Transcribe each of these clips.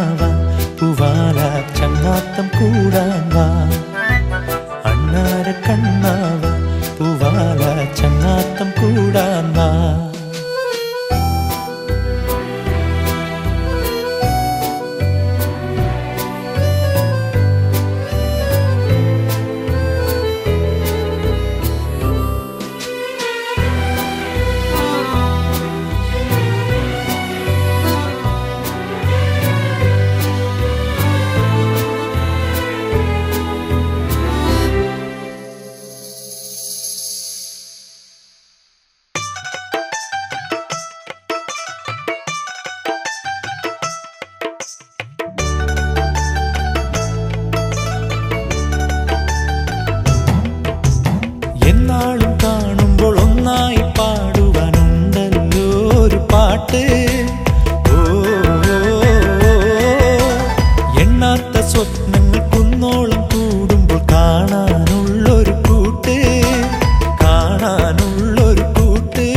കണ്ണാവ പൂവാല ചങ്ങാത്തം കൂടാൻ വാ. അണ്ണാര കണ്ണാവ പൂവാല ചങ്ങാത്തം കൂടാൻ വാ. എന്നാളും കാണുമ്പോൾ ഒന്നായി പാടുവാനുണ്ടല്ലോ ഒരു പാട്ട്. ഓ എണ്ണാത്ത സ്വപ്നങ്ങൾ കുന്നോളം കൂടുമ്പോൾ കാണാനുള്ളൊരു കൂട്ട്, കാണാനുള്ളൊരു കൂട്ട്.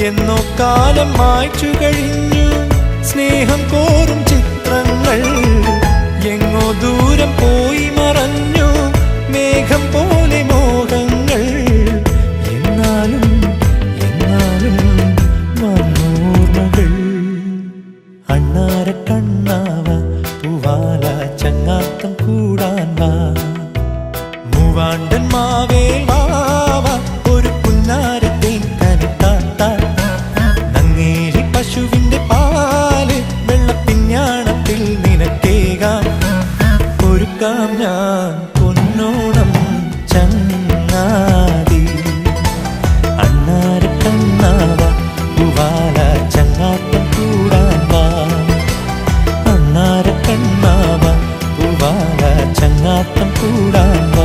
എന്നോ കാലം മായ്ച്ചു കഴിഞ്ഞു സ്നേഹം കോറും ചിത്രങ്ങൾ. എങ്ങോ ദൂരം പോയി മറഞ്ഞു മേഘം പോലെ മോഹങ്ങൾ. എന്നാലും എന്നാലും മർമ്മോർമ്മകൾ. അണ്ണാര കണ്ണാവ പൂവാല ചങ്ങാത്തം കൂടാൻ വാ. മൂവാണ്ടൻ മാവേ വാവ ഒരു പുന്നാരത്തേൻ കനിത്താത്ത. നങ്ങേലി പശുവിന്റെ പാല് വെള്ളപ്പിഞ്ഞാണത്തിൽ നിനക്കേകാം. ഒരുക്കാം ഞാൻ പൊന്നോണം ചങ്ങാതി. അണ്ണാര കണ്ണാവ പൂവാല ചങ്ങാത്തം കൂടാൻ വാ. അണ്ണാര കണ്ണാവ പൂവാല ചങ്ങാത്തം കൂടാൻ വാ.